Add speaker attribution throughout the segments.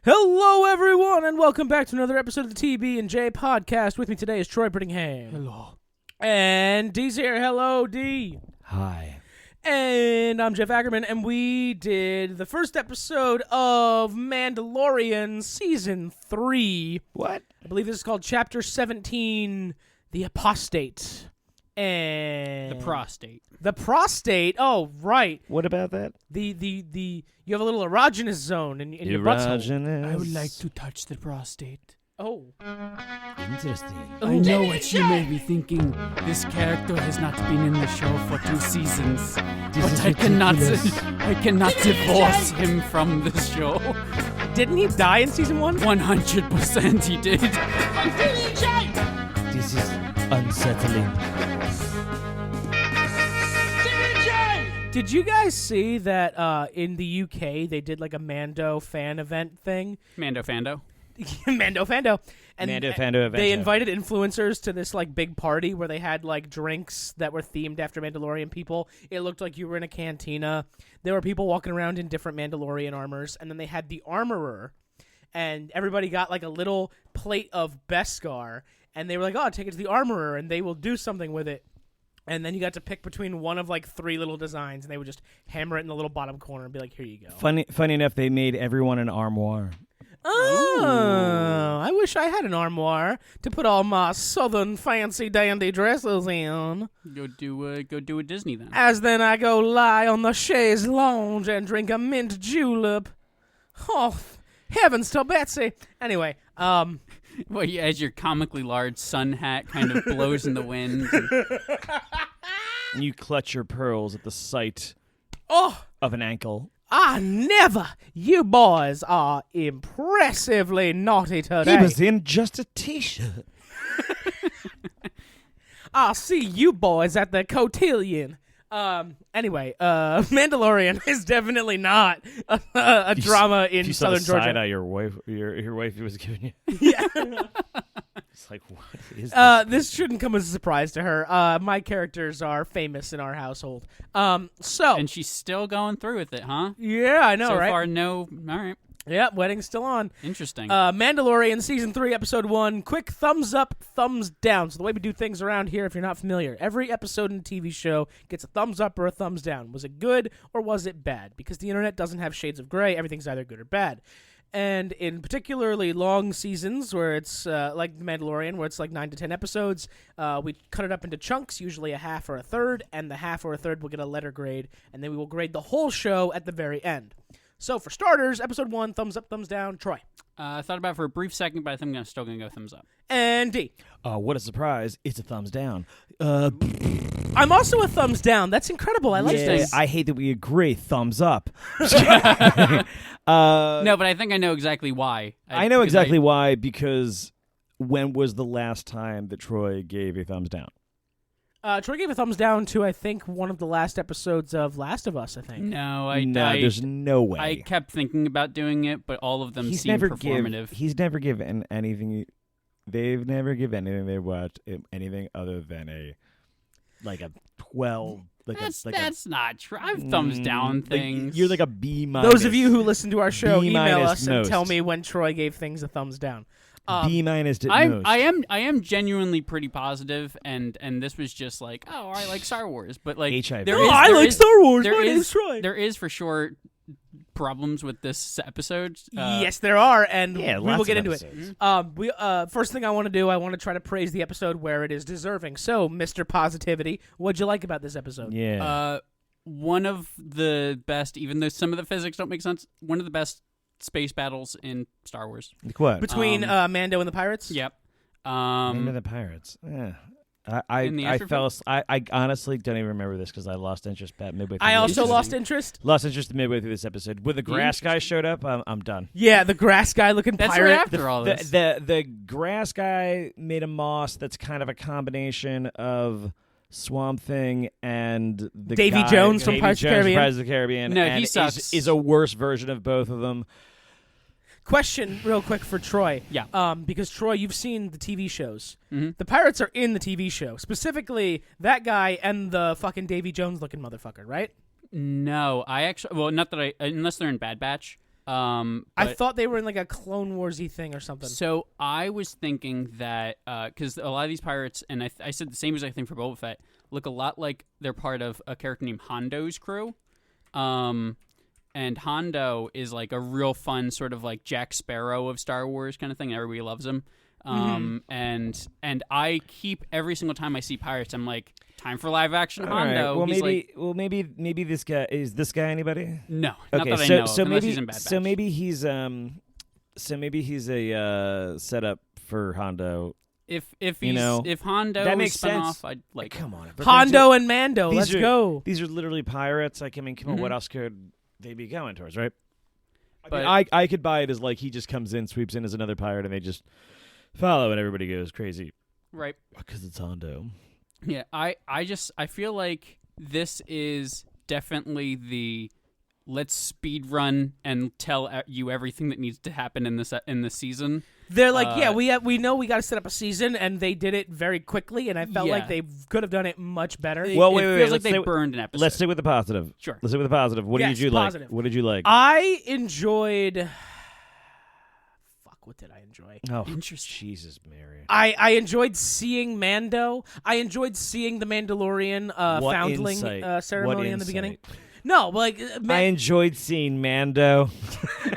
Speaker 1: Hello, everyone, and welcome back to another episode of the TB&J podcast. With me today is Troy Brittingham.
Speaker 2: Hello.
Speaker 1: And Dee's here. Hello, D.
Speaker 2: Hi.
Speaker 1: And I'm Jeff Ackerman, and we did the first episode of Mandalorian Season 3.
Speaker 2: What?
Speaker 1: I believe this is called Chapter 17, The Apostate. And
Speaker 3: The prostate.
Speaker 1: The prostate. Oh, right.
Speaker 2: What about that?
Speaker 1: The you have a little erogenous zone in your butthole.
Speaker 3: I would like to touch the prostate.
Speaker 1: Oh.
Speaker 2: Interesting.
Speaker 3: I know what you may be thinking. This character has not been in the show for 2 seasons. But I cannot divorce him from the show.
Speaker 1: Didn't he die in Season 1?
Speaker 3: 100% he did.
Speaker 2: This is unsettling.
Speaker 1: Did you guys see that in the UK they did like a Mando fan event thing?
Speaker 3: Mando Fando.
Speaker 1: Mando Fando. And
Speaker 2: Mando Fando event.
Speaker 1: they invited influencers to this like big party where they had like drinks that were themed after Mandalorian people. It looked like you were in a cantina. There were people walking around in different Mandalorian armors, and then they had the armorer, and everybody got like a little plate of Beskar, and they were like, "Oh, take it to the armorer, and they will do something with it." And then you got to pick between one of like 3 little designs, and they would just hammer it in the little bottom corner and be like, "Here you go."
Speaker 2: Funny enough, they made everyone an armoire.
Speaker 1: Oh, I wish I had an armoire to put all my southern fancy dandy dresses in.
Speaker 3: Go do a Disney then.
Speaker 1: As then I go lie on the chaise lounge and drink a mint julep. Oh, heavens to Betsy. Anyway,
Speaker 3: Well, yeah, as your comically large sun hat kind of blows in the wind.
Speaker 2: And you clutch your pearls at the sight of an ankle.
Speaker 1: never. You boys are impressively naughty today.
Speaker 2: He was in just a t-shirt.
Speaker 1: I'll see you boys at the cotillion. Anyway, Mandalorian is definitely not a drama in
Speaker 2: you
Speaker 1: Southern
Speaker 2: saw the
Speaker 1: Georgia.
Speaker 2: side eye your wife was giving you.
Speaker 1: Yeah.
Speaker 2: It's like, what is this?
Speaker 1: This shouldn't come as a surprise to her. My characters are famous in our household. So
Speaker 3: And she's still going through with it, huh?
Speaker 1: yeah, I know,
Speaker 3: So
Speaker 1: right?
Speaker 3: far, no. All right.
Speaker 1: Yeah, wedding's still on.
Speaker 3: Interesting.
Speaker 1: Mandalorian Season 3, Episode 1. Quick thumbs up, thumbs down. So the way we do things around here, if you're not familiar, every episode in a TV show gets a thumbs up or a thumbs down. Was it good or was it bad? Because the internet doesn't have shades of gray. Everything's either good or bad. And in particularly long seasons where it's like The Mandalorian, where it's like 9 to 10 episodes, we cut it up into chunks, usually a half or a third, and the half or a third will get a letter grade, and then we will grade the whole show at the very end. So for starters, episode 1, thumbs up, thumbs down. Troy.
Speaker 3: I thought about it for a brief second, but I think I'm still going to go thumbs up.
Speaker 1: And D.
Speaker 2: What a surprise. It's a thumbs down.
Speaker 1: I'm also a thumbs down. That's incredible. I like this.
Speaker 2: I hate that we agree. Thumbs up.
Speaker 3: No, but I think I know exactly why.
Speaker 2: I know exactly why, because when was the last time that Troy gave a thumbs down?
Speaker 1: Troy gave a thumbs down to, I think, one of the last episodes of Last of Us, I think.
Speaker 3: No,
Speaker 2: there's no way.
Speaker 3: I kept thinking about doing it, but all of them seem performative.
Speaker 2: He's never given anything. They've never given anything they watched anything other than a 12.
Speaker 3: That's not true. I've thumbs down things.
Speaker 2: You're like a B-.
Speaker 1: Those of you who listen to our show,
Speaker 2: B-
Speaker 1: email us and
Speaker 2: most.
Speaker 1: tell me when Troy gave things a thumbs down.
Speaker 2: B- at most.
Speaker 3: I am genuinely pretty positive, and this was just like, oh, I like Star Wars, but like
Speaker 2: HIV.
Speaker 1: I like Star Wars. My name's Troy.
Speaker 3: There is for sure problems with this episode.
Speaker 1: Yes, there are, and we will
Speaker 2: lots
Speaker 1: get
Speaker 2: of
Speaker 1: into
Speaker 2: episodes.
Speaker 1: it. First thing I want to do, I want to try to praise the episode where it is deserving. So, Mr. Positivity, what'd you like about this episode?
Speaker 2: Yeah.
Speaker 3: One of the best, even though some of the physics don't make sense, one of the best space battles in Star Wars.
Speaker 2: Like what?
Speaker 1: Between Mando and the pirates?
Speaker 3: Yep.
Speaker 2: Remember the pirates? Yeah. I honestly don't even remember this because I lost interest midway through.
Speaker 1: I also lost interest.
Speaker 2: Lost interest midway through this episode. When the grass guy showed up, I'm done.
Speaker 1: Yeah, the grass guy looking
Speaker 3: That's
Speaker 1: pirate.
Speaker 3: right after all this.
Speaker 2: The grass guy made a moss that's kind of a combination of Swamp Thing and the
Speaker 1: Davy
Speaker 2: guy,
Speaker 1: Jones from
Speaker 2: Davy
Speaker 1: Pirates of the
Speaker 2: Jones
Speaker 1: Caribbean.
Speaker 2: from Pirates of the Caribbean.
Speaker 3: No,
Speaker 2: and
Speaker 3: he sucks.
Speaker 2: Is a worse version of both of them.
Speaker 1: Question real quick for Troy.
Speaker 3: Yeah.
Speaker 1: Because, Troy, you've seen the TV shows.
Speaker 3: Mm-hmm.
Speaker 1: The pirates are in the TV show. Specifically, that guy and the fucking Davy Jones-looking motherfucker, right?
Speaker 3: No, I actually... Well, not that I... Unless they're in Bad Batch.
Speaker 1: I thought they were in like a Clone Wars-y thing or something.
Speaker 3: So I was thinking that because a lot of these pirates, and I said the same exact thing for Boba Fett, look a lot like they're part of a character named Hondo's crew. And Hondo is like a real fun sort of like Jack Sparrow of Star Wars kind of thing. Everybody loves him. And I keep every single time I see pirates, I'm like, time for live action Hondo.
Speaker 2: Right. Well, maybe this guy is this guy anybody?
Speaker 3: No,
Speaker 2: okay,
Speaker 3: not that I know.
Speaker 2: So
Speaker 3: unless
Speaker 2: maybe
Speaker 3: he's in Bad Batch.
Speaker 2: so maybe he's a setup for Hondo.
Speaker 3: If Hondo
Speaker 2: that makes
Speaker 3: spun
Speaker 2: sense.
Speaker 3: off, I'd like
Speaker 2: Come on,
Speaker 1: Hondo and Mando. Let's go.
Speaker 2: These are literally pirates. Like, I mean, come on, what else could they be going towards, right?
Speaker 3: But
Speaker 2: I could buy it as like he just comes in, sweeps in as another pirate, and they just follow, and everybody goes crazy,
Speaker 3: right?
Speaker 2: Because it's Hondo.
Speaker 3: Yeah, I feel like this is definitely the let's speed run and tell you everything that needs to happen in this season.
Speaker 1: They're like, we know we got to set up a season, and they did it very quickly, and I felt like they could have done it much better.
Speaker 2: Well,
Speaker 3: it feels like they burned an episode.
Speaker 2: Let's stick with the positive.
Speaker 3: Sure.
Speaker 2: Let's stick with the positive. What did you
Speaker 1: positive.
Speaker 2: like? What did you like?
Speaker 1: I enjoyed. What did I enjoy?
Speaker 2: Oh,
Speaker 3: interesting.
Speaker 2: Jesus, Mary.
Speaker 1: I enjoyed seeing Mando. I enjoyed seeing the Mandalorian foundling ceremony in the beginning. No, like
Speaker 2: I enjoyed seeing Mando.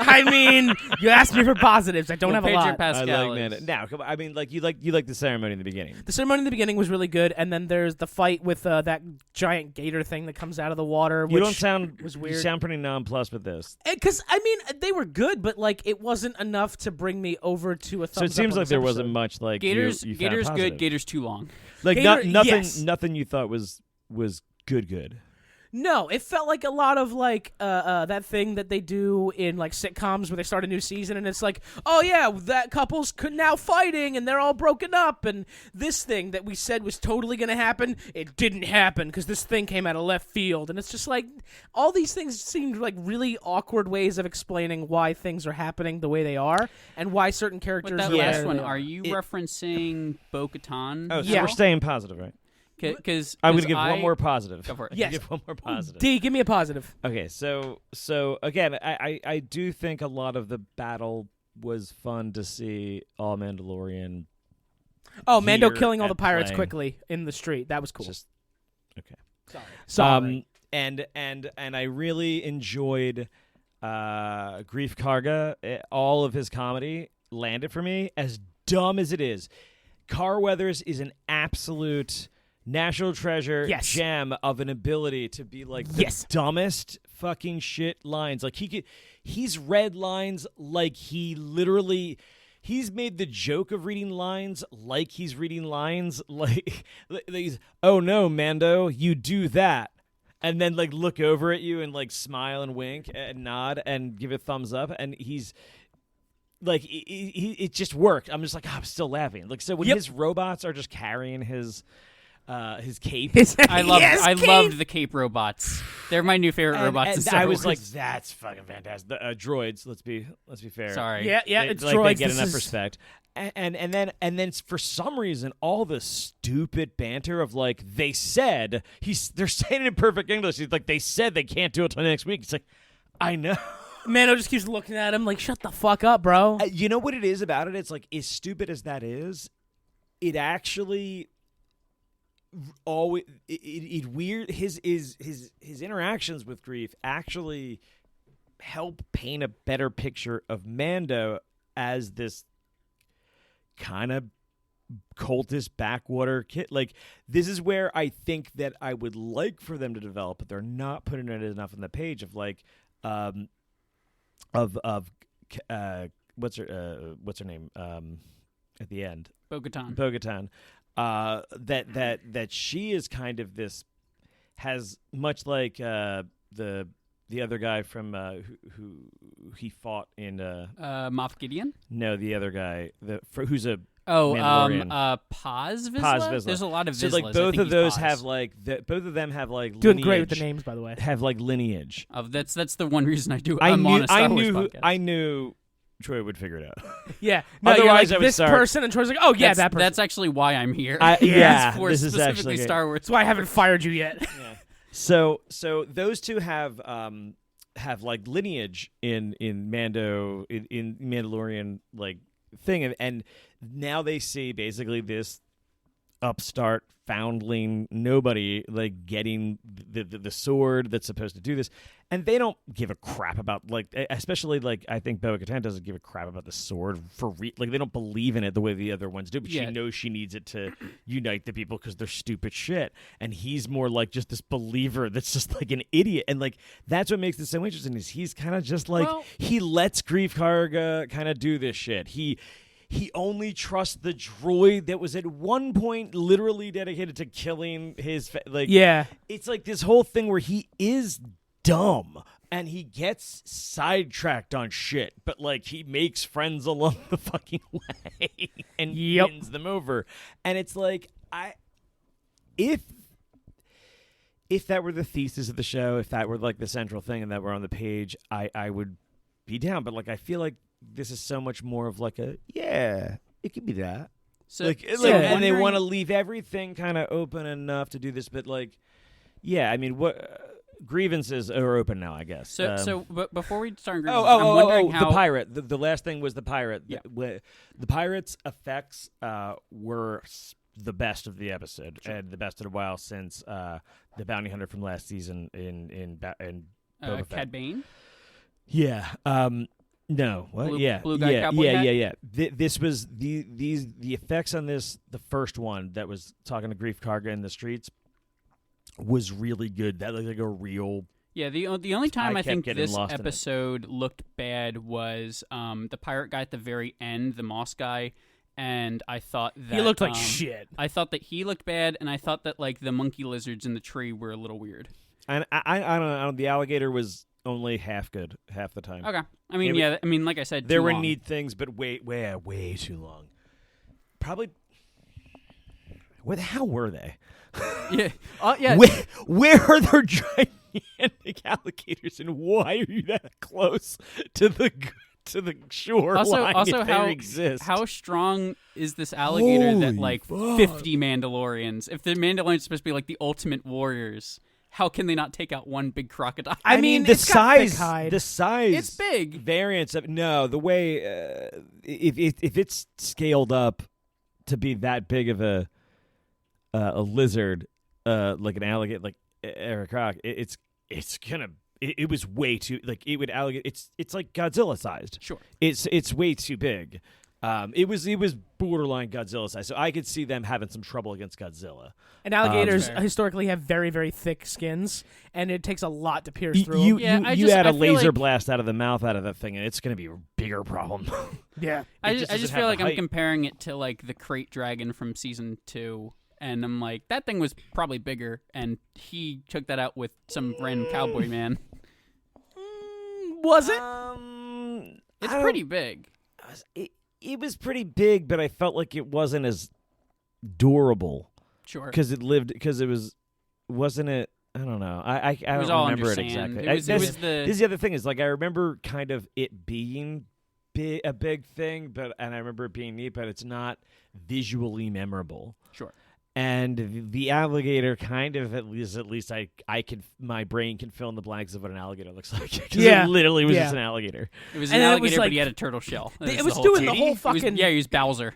Speaker 1: I mean, you asked me for positives. I don't have a lot.
Speaker 3: Pascal
Speaker 2: I like Mando. Now, come on, I mean, like you like the ceremony in the beginning.
Speaker 1: The ceremony in the beginning was really good, and then there's the fight with that giant gator thing that comes out of the water.
Speaker 2: You don't sound
Speaker 1: was weird.
Speaker 2: You sound pretty nonplussed with this.
Speaker 1: Because I mean, they were good, but like it wasn't enough to bring me over to a thumbs up.
Speaker 2: So it seems like there
Speaker 1: episode.
Speaker 2: wasn't much like
Speaker 3: Gators.
Speaker 2: You
Speaker 3: Gators
Speaker 2: found
Speaker 3: good.
Speaker 2: positive.
Speaker 3: Gators too long.
Speaker 2: Like
Speaker 1: Gator,
Speaker 2: nothing you thought was good.
Speaker 1: No, it felt like a lot of like that thing that they do in like sitcoms where they start a new season and it's like, oh yeah, that couple's now fighting and they're all broken up, and this thing that we said was totally going to happen, it didn't happen because this thing came out of left field, and it's just like all these things seemed like really awkward ways of explaining why things are happening the way they are and why certain characters.
Speaker 3: With that
Speaker 1: are
Speaker 3: last
Speaker 1: where
Speaker 3: one,
Speaker 1: they
Speaker 3: are you referencing Bo-Katan?
Speaker 2: Oh, so we're staying positive, right?
Speaker 3: Because
Speaker 2: I'm going to give one more positive.
Speaker 3: Go for it.
Speaker 1: Yes.
Speaker 2: Give one more positive.
Speaker 1: D, give me a positive.
Speaker 2: Okay, so again, I do think a lot of the battle was fun to see all Mandalorian.
Speaker 1: Oh, Mando
Speaker 2: here
Speaker 1: killing all the
Speaker 2: at
Speaker 1: pirates
Speaker 2: playing.
Speaker 1: quickly in the street. That was cool.
Speaker 2: Just okay.
Speaker 1: Sorry.
Speaker 2: And I really enjoyed Grief Karga. All of his comedy landed for me, as dumb as it is. Carl Weathers is an absolute national treasure gem of an ability to be like the dumbest fucking shit lines. Like he's read lines like he's made the joke of reading lines like he's reading lines like he's, oh no, Mando, you do that. And then like look over at you and like smile and wink and nod and give a thumbs up, and he's like it just worked. I'm just like, I'm still laughing. Like, so when his robots are just carrying his cape,
Speaker 3: I loved the cape robots. They're my new favorite robots.
Speaker 2: And I was like, that's fucking fantastic. The droids. Let's be fair.
Speaker 3: Sorry.
Speaker 1: Yeah,
Speaker 2: it's
Speaker 1: droids.
Speaker 2: They get enough respect. And then for some reason, all the stupid banter of like they're saying it in perfect English. It's like they said they can't do it till next week. It's like, I know.
Speaker 1: Mando just keeps looking at him like, shut the fuck up, bro.
Speaker 2: You know what it is about it? It's like, as stupid as that is, it actually always it weird his interactions with Grief actually help paint a better picture of Mando as this kind of cultist backwater kid. Like, this is where I think that I would like for them to develop, but they're not putting it enough on the page of like what's her name at the end, Bo-Katan. That she is kind of this, has much like the other guy from who he fought in
Speaker 3: Moff Gideon.
Speaker 2: No, the other guy who's a
Speaker 3: Mandalorian.
Speaker 2: Paz
Speaker 3: Vizsla?
Speaker 2: Vizsla.
Speaker 3: There's a lot of
Speaker 2: so
Speaker 3: Vizslas.
Speaker 2: like both of those have like both of them have like doing
Speaker 1: great with the names, by the way.
Speaker 2: Have like lineage.
Speaker 3: That's the one reason I'm on a Star Wars podcast.
Speaker 2: I knew Troy would figure it out.
Speaker 1: Yeah. No,
Speaker 2: otherwise,
Speaker 1: like,
Speaker 2: I would
Speaker 1: this
Speaker 2: start.
Speaker 1: person, and Troy's like, oh yeah, that person.
Speaker 3: That's actually why I'm here.
Speaker 2: Yeah,
Speaker 3: for
Speaker 2: this is actually
Speaker 3: specifically
Speaker 2: great.
Speaker 3: Star Wars.
Speaker 1: That's why I haven't fired you yet.
Speaker 2: Yeah. So those two have have like lineage in Mando in Mandalorian like thing, and now they see basically this upstart foundling nobody like getting the sword that's supposed to do this, and they don't give a crap about like, especially like I think Bo-Katan doesn't give a crap about the sword for like they don't believe in it the way the other ones do, but she knows she needs it to unite the people because they're stupid shit, and he's more like just this believer that's just like an idiot, and like that's what makes this so interesting is he's kind of just like he lets Grief Karga kind of do this shit. He only trusts the droid that was at one point literally dedicated to killing his it's like this whole thing where he is dumb and he gets sidetracked on shit, but like he makes friends along the fucking way and wins them over. And it's like if that were the thesis of the show, if that were like the central thing and that were on the page, I would be down. But like I feel like this is so much more of like it could be that. So, and they want to leave everything kind of open enough to do this, but like, I mean, what grievances are open now, I guess.
Speaker 3: But before we start grievances, I'm wondering how
Speaker 2: the pirate. The last thing was the pirate. Yeah. The pirate's effects were the best of the episode and the best in a while since the bounty hunter from last season in Boba Fett.
Speaker 3: Cad Bane.
Speaker 2: Yeah. No. What?
Speaker 3: Blue guy cowboy hat?
Speaker 2: Yeah. This was the effects on this. The first one that was talking to Grief Karga in the streets was really good. That looked like a real. Yeah.
Speaker 3: The only time I think this episode looked bad was the pirate guy at the very end, the Moss guy, and I thought that
Speaker 1: he looked like shit.
Speaker 3: I thought that he looked bad, and I thought that like the monkey lizards in the tree were a little weird.
Speaker 2: And I don't know. The alligator was only half good half the time.
Speaker 3: Okay. I mean, like I said,
Speaker 2: there were
Speaker 3: long.
Speaker 2: neat things, but way too long. Probably. Where the hell were they?
Speaker 3: Yeah.
Speaker 2: Where are there gigantic alligators, and why are you that close to the shore line if they exist?
Speaker 3: How strong is this alligator that like 50 Mandalorians? If the Mandalorians are supposed to be like the ultimate warriors, how can they not take out one big crocodile?
Speaker 1: I mean,
Speaker 2: the size,
Speaker 3: it's big.
Speaker 2: Variance of the way if it's scaled up to be that big of a lizard, like an alligator, like Eric Croc, it was way too like it would alligator. It's like Godzilla sized.
Speaker 3: Sure,
Speaker 2: it's way too big. It was borderline Godzilla size, so I could see them having some trouble against Godzilla.
Speaker 1: And alligators historically have very, very thick skins, and it takes a lot to pierce through them.
Speaker 2: You add a laser blast out of the mouth out of that thing, and it's going to be a bigger problem.
Speaker 1: Yeah.
Speaker 3: I just feel like I'm comparing it to like the crate dragon from season 2, and I'm like, that thing was probably bigger, and he took that out with some random cowboy man.
Speaker 1: Was it?
Speaker 3: It's pretty big.
Speaker 2: It was pretty big, but I felt like it wasn't as durable.
Speaker 3: Sure.
Speaker 2: Because wasn't it? I don't know. I don't remember it exactly.
Speaker 3: This
Speaker 2: is the other thing is like I remember kind of it being a big thing, and I remember it being neat, but it's not visually memorable.
Speaker 3: Sure.
Speaker 2: And the alligator kind of at least my brain can fill in the blanks of what an alligator looks like. It literally was just an alligator.
Speaker 3: It was an alligator, but he had a turtle shell.
Speaker 1: It was doing the whole fucking.
Speaker 3: He was Bowser.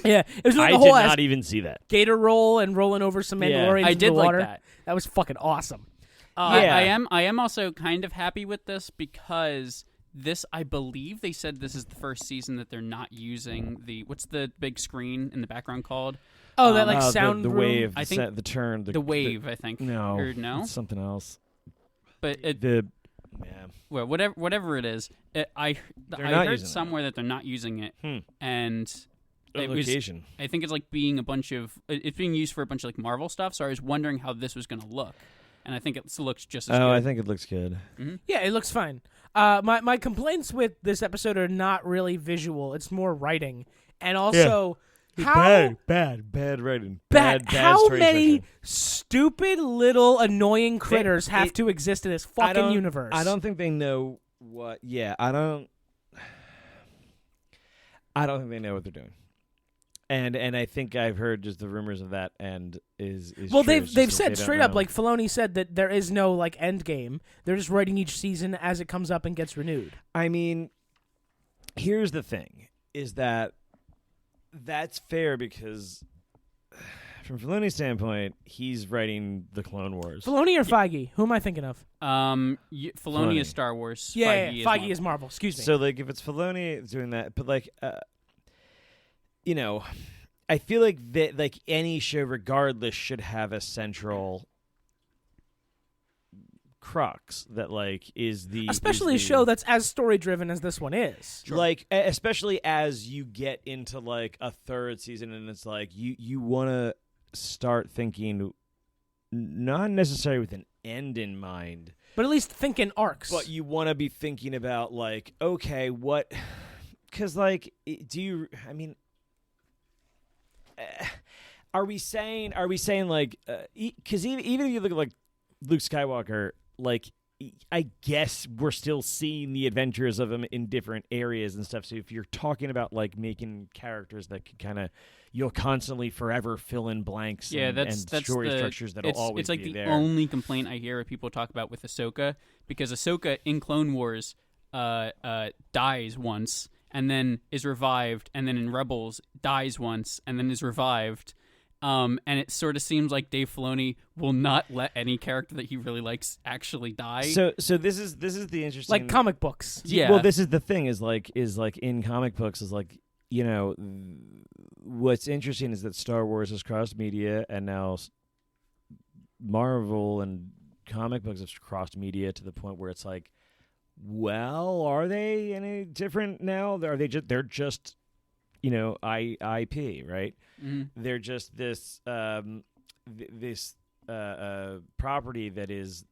Speaker 1: Yeah, it was doing the
Speaker 2: I
Speaker 1: whole.
Speaker 2: did not even see that
Speaker 1: gator roll and rolling over some Mandalorians.
Speaker 3: I did
Speaker 1: in the water.
Speaker 3: like that.
Speaker 1: That was fucking awesome.
Speaker 3: I am also kind of happy with this because this, I believe they said this is the first season that they're not using what's the big screen in the background called?
Speaker 1: Oh, that like sound
Speaker 2: the
Speaker 1: room?
Speaker 2: wave.
Speaker 3: I think
Speaker 2: the turn.
Speaker 3: The wave. I think.
Speaker 2: No,
Speaker 3: or no,
Speaker 2: it's something else.
Speaker 3: But well, whatever it is, I heard somewhere that they're not using it, and
Speaker 2: location.
Speaker 3: I think it's like being it's being used for a bunch of like Marvel stuff. So I was wondering how this was going to look, and I think it looks just as good.
Speaker 2: I think it looks good.
Speaker 3: Mm-hmm.
Speaker 1: Yeah, it looks fine. My complaints with this episode are not really visual; it's more writing, and also.
Speaker 2: Bad writing. Bad
Speaker 1: how many stupid little annoying critters have to exist in this fucking universe?
Speaker 2: I don't think they know what. Yeah, I don't think they know what they're doing. And I think I've heard just the rumors of that, and is
Speaker 1: well,
Speaker 2: true.
Speaker 1: they've
Speaker 2: It's just that
Speaker 1: said
Speaker 2: they don't
Speaker 1: straight up,
Speaker 2: know.
Speaker 1: like Filoni said that there is no like end game. They're just writing each season as it comes up and gets renewed.
Speaker 2: I mean, here's the thing: is that's fair because from Filoni's standpoint, he's writing the Clone Wars.
Speaker 1: Filoni or Feige? Who am I thinking of?
Speaker 3: Filoni
Speaker 2: Filoni.
Speaker 3: is Star Wars.
Speaker 1: Yeah,
Speaker 3: Feige,
Speaker 1: Feige
Speaker 3: is
Speaker 1: is Marvel. Excuse me.
Speaker 2: So, like, if it's Filoni doing that, but like, you know, I feel like that, like any show, regardless, should have a central crux that like is the
Speaker 1: Especially a show that's as story driven as this one is.
Speaker 2: like, especially as you get into like a third season, and it's like you want to start thinking, not necessarily with an end in mind,
Speaker 1: But at least think in arcs.
Speaker 2: but you want to be thinking about like, okay, what? Because like, do you? I mean. Are we saying like because even if you look at like Luke Skywalker, like I guess we're still seeing the adventures of him in different areas and stuff. So if you're talking about like making characters that could kind of you'll constantly forever fill in blanks and story structures that'll always
Speaker 3: it's like
Speaker 2: be
Speaker 3: the
Speaker 2: there.
Speaker 3: only complaint I hear people talk about with Ahsoka, because Ahsoka in Clone Wars dies once and then is revived, and then in Rebels dies once and then is revived. And it sort of seems like Dave Filoni will not let any character that he really likes actually die.
Speaker 2: So this is the interesting,
Speaker 1: like comic books.
Speaker 3: Yeah.
Speaker 2: Well, this is the thing is like in comic books is like, you know, what's interesting is that Star Wars has crossed media, and now Marvel and comic books have crossed media to the point where it's like, well, are they any different now? Are they just they're just, you know, IP, right?
Speaker 3: Mm-hmm.
Speaker 2: They're just this property that is,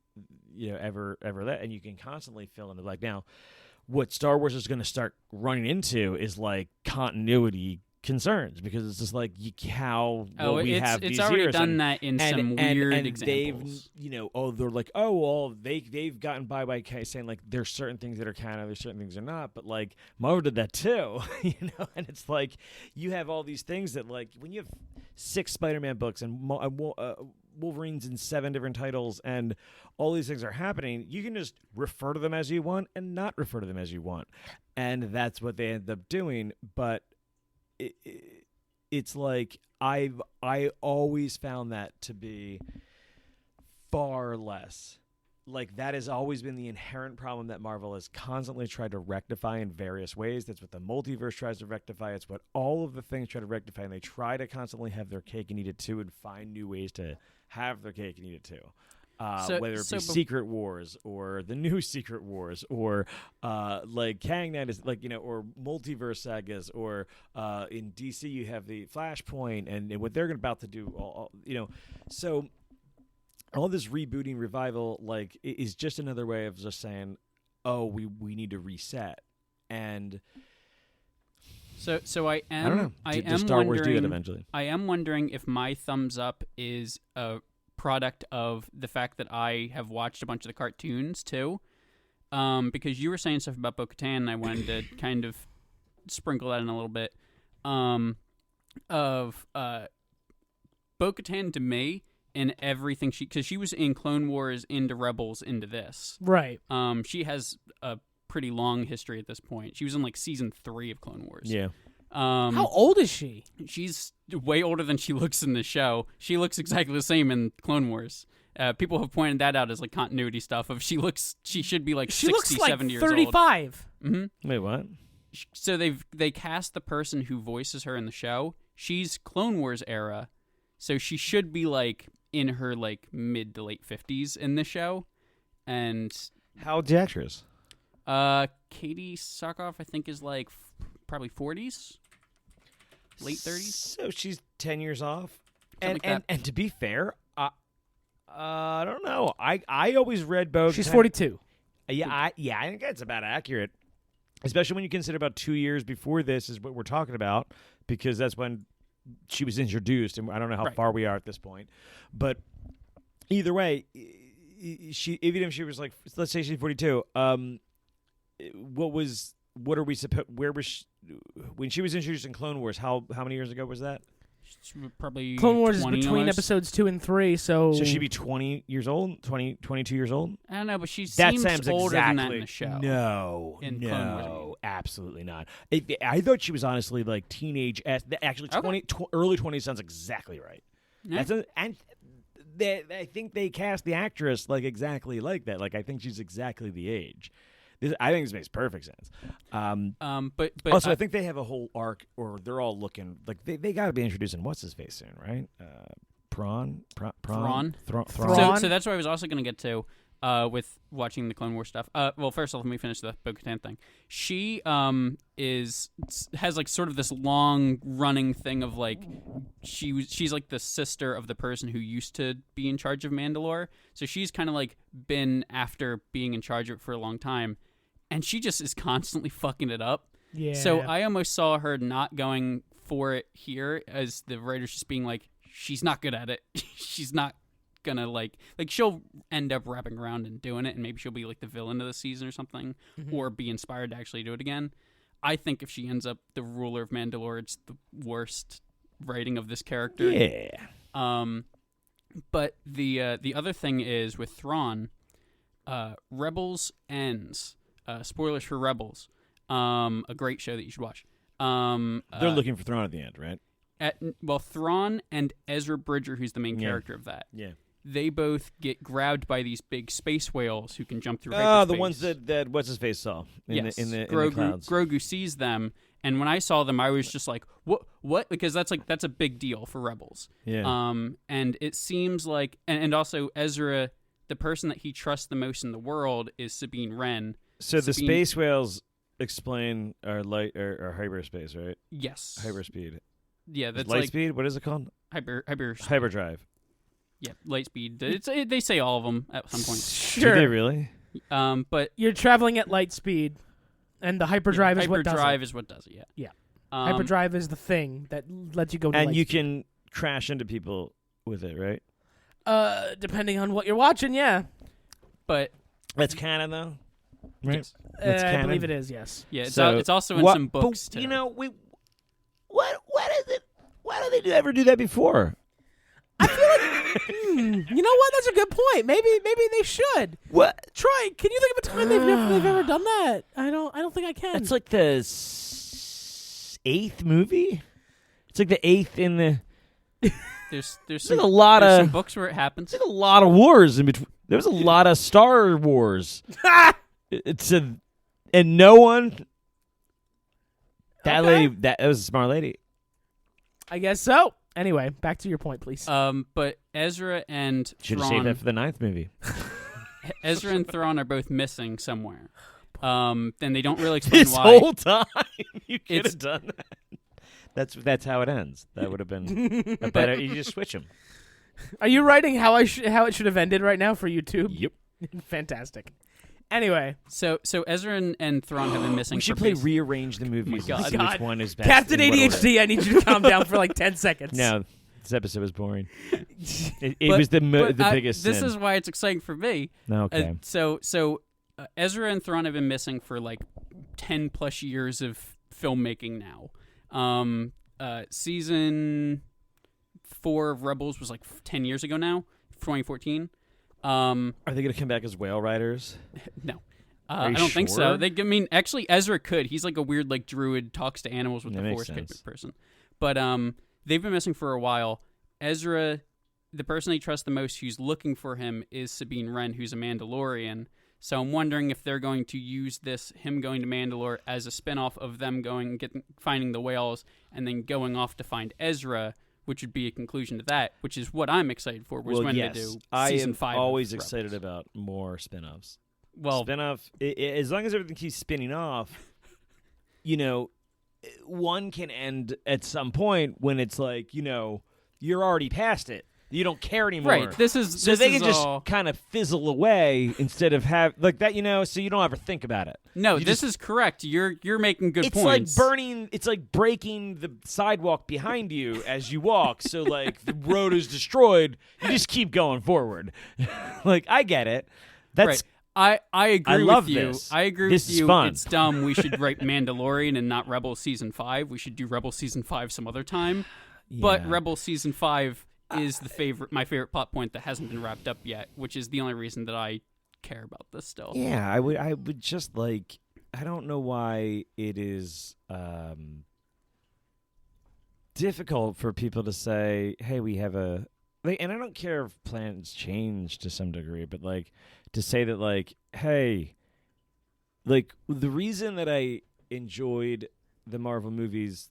Speaker 2: you know, ever that, and you can constantly fill in the blank. Now, what Star Wars is going to start running into is like continuity concerns, because it's just like we have
Speaker 3: it's
Speaker 2: these
Speaker 3: already
Speaker 2: years,
Speaker 3: done
Speaker 2: and,
Speaker 3: that in
Speaker 2: and,
Speaker 3: some
Speaker 2: and,
Speaker 3: weird
Speaker 2: and
Speaker 3: examples.
Speaker 2: they've, you know, they're like, oh well, they've gotten by saying like there's certain things that are canon, there's certain things that are not, but like Marvel did that too, you know, and it's like you have all these things that like when you have 6 Spider-Man books and Wolverine's in 7 different titles and all these things are happening, you can just refer to them as you want and not refer to them as you want, and that's what they end up doing. But it's like I always found that to be far less. Like that has always been the inherent problem that Marvel has constantly tried to rectify in various ways. That's what the multiverse tries to rectify. It's what all of the things try to rectify, and they try to constantly have their cake and eat it too, and find new ways to have their cake and eat it too. Whether it be Secret Wars or the new Secret Wars or like Kang Knight is like, you know, or multiverse sagas, or in DC you have the Flashpoint and what they're about to do, all, you know. So all this rebooting revival like is just another way of just saying, oh, we need to reset. And
Speaker 3: So I am.
Speaker 2: I don't know. Does Star Wars do that eventually?
Speaker 3: I am wondering if my thumbs up is a product of the fact that I have watched a bunch of the cartoons too, because you were saying stuff about Bo-Katan, and I wanted to kind of sprinkle that in a little bit. Of Bo-Katan to me in everything because she was in Clone Wars, into Rebels, into this.
Speaker 1: Right.
Speaker 3: She has a pretty long history at this point. She was in like season 3 of Clone Wars.
Speaker 2: Yeah.
Speaker 1: How old is she?
Speaker 3: She's way older than she looks in the show. She looks exactly the same in Clone Wars. People have pointed that out as like continuity stuff. Of she should be like 60, 70 years
Speaker 1: 35.
Speaker 3: old. Mm-hmm.
Speaker 2: Wait, what?
Speaker 3: So they cast the person who voices her in the show. She's Clone Wars era, so she should be like in her like mid to late 50s in the show. And
Speaker 2: how old's the actress?
Speaker 3: Katie Sackhoff, I think, is like probably 40s, late 30s.
Speaker 2: So she's 10 years off.
Speaker 3: Something like that.
Speaker 2: And to be fair, I don't know. I always read Bo.
Speaker 1: She's 42.
Speaker 2: I think that's about accurate, especially when you consider about 2 years before this is what we're talking about, because that's when she was introduced, and I don't know how far we are at this point. But either way, she, even if she was like, let's say she's 42, what was what are we supposed? Where was she, when she was introduced in Clone Wars? How many years ago was that?
Speaker 3: Probably
Speaker 1: Clone Wars is
Speaker 3: 20
Speaker 1: between
Speaker 3: almost.
Speaker 1: episodes 2 and 3, so
Speaker 2: So she'd be 20 years old, 22 years old.
Speaker 3: I don't know, but she
Speaker 2: That
Speaker 3: seems
Speaker 2: sounds
Speaker 3: older
Speaker 2: exactly
Speaker 3: than that in the show.
Speaker 2: No,
Speaker 3: In Clone Wars, I mean.
Speaker 2: absolutely not. I thought she was honestly like teenage. Actually,
Speaker 3: Okay.
Speaker 2: early 20s sounds exactly right.
Speaker 3: Yeah.
Speaker 2: And I think they cast the actress like exactly like that. Like I think she's exactly the age. I think this makes perfect sense.
Speaker 3: But
Speaker 2: Also, I think they have a whole arc, or they're all looking like they got to be introducing what's his face soon, right? Thrawn.
Speaker 3: So that's what I was also going to get to with watching the Clone Wars stuff. Well, first off, let me finish the Bo-Katan thing. She has like sort of this long running thing of like she's like the sister of the person who used to be in charge of Mandalore. So she's kind of like been after being in charge of it for a long time, and she just is constantly fucking it up.
Speaker 1: yeah.
Speaker 3: So I almost saw her not going for it here as the writer's just being like, she's not good at it. She's not gonna like she'll end up wrapping around and doing it, and maybe she'll be like the villain of the season or something, or be inspired to actually do it again. I think if she ends up the ruler of Mandalore, it's the worst writing of this character.
Speaker 2: Yeah.
Speaker 3: But the other thing is with Thrawn, Rebels ends. Spoilers for Rebels. A great show that you should watch.
Speaker 2: They're looking for Thrawn at the end, right?
Speaker 3: Thrawn and Ezra Bridger, who's the main character of that,
Speaker 2: Yeah.
Speaker 3: they both get grabbed by these big space whales who can jump through
Speaker 2: Oh,
Speaker 3: hyperspace.
Speaker 2: the ones that what's his face saw in
Speaker 3: Yes.
Speaker 2: the
Speaker 3: Grogu,
Speaker 2: clouds.
Speaker 3: Grogu sees them, and when I saw them, I was just like, "What?" Because that's a big deal for Rebels.
Speaker 2: Yeah.
Speaker 3: And it seems like, and also Ezra, the person that he trusts the most in the world is Sabine Wren.
Speaker 2: So the
Speaker 3: Sabine-
Speaker 2: space whales explain our light or hyperspace, right?
Speaker 3: Yes.
Speaker 2: Hyperspeed.
Speaker 3: Yeah, that's
Speaker 2: Light
Speaker 3: like
Speaker 2: speed. What is it called?
Speaker 3: hyperdrive. Yeah, light speed. They say all of them at some point.
Speaker 1: Sure.
Speaker 2: Do they really?
Speaker 3: But
Speaker 1: You're traveling at light speed, and the hyperdrive is what does
Speaker 3: hyperdrive
Speaker 1: it.
Speaker 3: is what does it. Yeah.
Speaker 1: Yeah.
Speaker 3: Um,
Speaker 1: Hyperdrive is the thing that lets you go to
Speaker 2: And
Speaker 1: light
Speaker 2: you
Speaker 1: speed.
Speaker 2: can crash into people with it, right?
Speaker 1: Depending on what you're watching, yeah.
Speaker 3: But
Speaker 2: That's canon, though. Right.
Speaker 3: yes.
Speaker 2: That's
Speaker 1: I
Speaker 2: canon?
Speaker 1: believe it is, yes.
Speaker 3: Yeah, it's,
Speaker 2: So
Speaker 3: it's also in
Speaker 2: what-
Speaker 3: some books
Speaker 2: but,
Speaker 3: too.
Speaker 2: You know, what is it? Why don't they ever do that before?
Speaker 1: You know what? That's a good point. Maybe they should.
Speaker 2: What?
Speaker 1: Troy, can you think of a time they've ever done that? I don't think I can.
Speaker 2: That's like the eighth movie. It's like the eighth in the.
Speaker 3: there's
Speaker 2: There's
Speaker 3: some,
Speaker 2: like a lot
Speaker 3: there's
Speaker 2: of.
Speaker 3: some books where it happens.
Speaker 2: There's a lot of wars in between. There was a lot of Star Wars. And no one. That
Speaker 1: Okay.
Speaker 2: lady. That was a smart lady.
Speaker 1: I guess so. Anyway, back to your point, please.
Speaker 3: But Ezra and
Speaker 2: Should have saved
Speaker 3: Thrawn,
Speaker 2: that for the ninth movie.
Speaker 3: Ezra and Thrawn are both missing somewhere. Then they don't really explain
Speaker 2: This
Speaker 3: why.
Speaker 2: whole time, you could
Speaker 3: It's-
Speaker 2: have done that. That's how it ends. That would have been a better. You just switch them.
Speaker 1: Are you writing how it should have ended right now for YouTube?
Speaker 2: Yep.
Speaker 1: Fantastic. Anyway,
Speaker 3: So Ezra and Thrawn have been missing.
Speaker 2: We should
Speaker 3: for
Speaker 2: play
Speaker 3: base-
Speaker 2: rearrange the movies
Speaker 3: God.
Speaker 2: and see
Speaker 1: God.
Speaker 2: which one is best.
Speaker 1: Captain
Speaker 2: in what order.
Speaker 1: ADHD, I need you to calm down for like 10 seconds.
Speaker 2: No, this episode was boring. It
Speaker 3: But-
Speaker 2: was the
Speaker 3: but,
Speaker 2: biggest
Speaker 3: This
Speaker 2: sin.
Speaker 3: is why it's exciting for me.
Speaker 2: Okay.
Speaker 3: So Ezra and Thrawn have been missing for like 10 plus years of filmmaking now. Season 4 of Rebels was like 10 years ago now, 2014.
Speaker 2: Are they going to come back as whale riders?
Speaker 3: No.
Speaker 2: Are you
Speaker 3: I don't think
Speaker 2: sure?
Speaker 3: so. Actually, Ezra could. He's like a weird, like, druid, talks to animals with
Speaker 2: That
Speaker 3: the
Speaker 2: makes
Speaker 3: Force
Speaker 2: sense.
Speaker 3: person. But they've been missing for a while. Ezra, the person he trusts the most who's looking for him is Sabine Wren, who's a Mandalorian. So I'm wondering if they're going to use him going to Mandalore, as a spinoff of them finding the whales and then going off to find Ezra, which would be a conclusion to that, which is what I'm excited for, was when
Speaker 2: yes.
Speaker 3: they do
Speaker 2: I
Speaker 3: season
Speaker 2: am
Speaker 3: 5 of
Speaker 2: always
Speaker 3: Rebels.
Speaker 2: excited about more spin-offs.
Speaker 3: Well,
Speaker 2: Spin-off, as long as everything keeps spinning off, one can end at some point when it's like, you're already past it. You don't care anymore.
Speaker 3: right. This is
Speaker 2: So they
Speaker 3: is
Speaker 2: can just
Speaker 3: all...
Speaker 2: kind of fizzle away instead of have like that, so you don't ever think about it.
Speaker 3: No,
Speaker 2: You
Speaker 3: this
Speaker 2: just-
Speaker 3: is correct. You're making good
Speaker 2: It's
Speaker 3: points.
Speaker 2: like burning. It's like breaking the sidewalk behind you as you walk. So like the road is destroyed. You just keep going forward. Like I get it. That's
Speaker 3: Right. I agree
Speaker 2: love
Speaker 3: with you.
Speaker 2: this.
Speaker 3: I agree
Speaker 2: This
Speaker 3: with
Speaker 2: is
Speaker 3: you.
Speaker 2: fun.
Speaker 3: It's dumb. We should write Mandalorian and not Rebel Season 5. We should do Rebel Season 5 some other time. But
Speaker 2: Yeah.
Speaker 3: Rebel Season 5 is my favorite plot point that hasn't been wrapped up yet, which is the only reason that I care about this still.
Speaker 2: Yeah, I would just like. I don't know why it is difficult for people to say, "Hey, we have a." And I don't care if plans change to some degree, but like to say that, like, hey, like the reason that I enjoyed the Marvel movies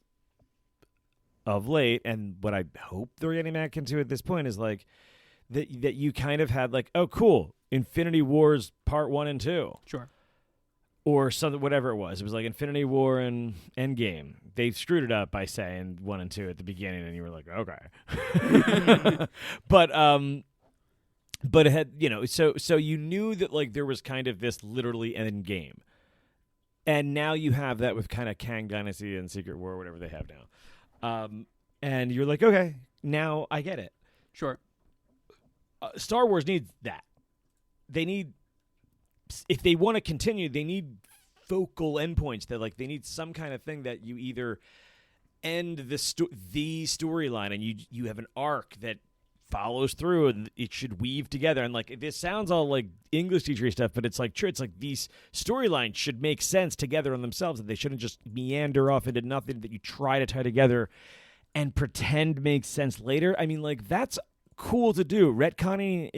Speaker 2: of late, and what I hope they're getting back into at this point is like that you kind of had like, oh, cool, Infinity Wars Part 1 and 2.
Speaker 3: Sure.
Speaker 2: Or something, whatever it was. It was like Infinity War and Endgame. They screwed it up by saying 1 and 2 at the beginning, and you were like, okay. But it had, so you knew that like there was kind of this literally end game, and now you have that with kind of Kang Dynasty and Secret War, whatever they have now, and you're like, okay, now I get it.
Speaker 3: Sure.
Speaker 2: Star Wars needs that. They need. If they want to continue, they need focal endpoints. That like they need some kind of thing that you either end the storyline and you have an arc that follows through and it should weave together. And like this sounds all like English teacher stuff, but it's like true. It's like these storylines should make sense together on themselves, and they shouldn't just meander off into nothing that you try to tie together and pretend makes sense later. I mean, like that's cool to do. Retconning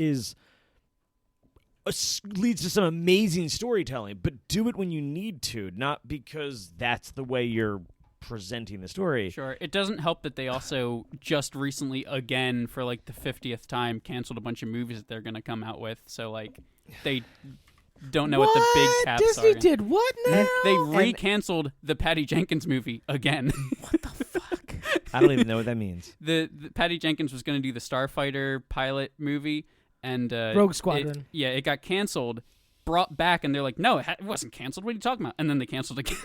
Speaker 2: leads to some amazing storytelling, but do it when you need to, not because that's the way you're presenting the story.
Speaker 3: Sure. It doesn't help that they also just recently, again, for like the 50th time, canceled a bunch of movies that they're going to come out with. So, like, they don't know what the big caps
Speaker 1: Disney
Speaker 3: are.
Speaker 1: did what now?
Speaker 3: They re-canceled the Patty Jenkins movie again.
Speaker 1: What the fuck?
Speaker 2: I don't even know what that means.
Speaker 3: the Patty Jenkins was going to do the Starfighter pilot movie. And
Speaker 1: Rogue Squadron.
Speaker 3: It got canceled, brought back, and they're like, no, it wasn't canceled. What are you talking about? And then they canceled again.